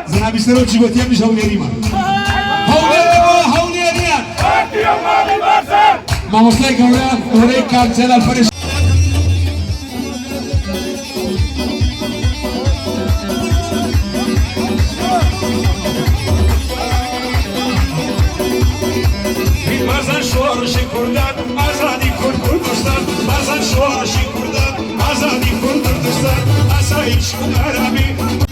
زنابی سرو چیگوتی هم میشه هولیری من هولیریان ماموستای گویان دوره کارچل الفرش Bazen şuarışı kurdan, azadi kurdursan Bazen şuarışı kurdan, azadi kurdursan Asayiş Arabi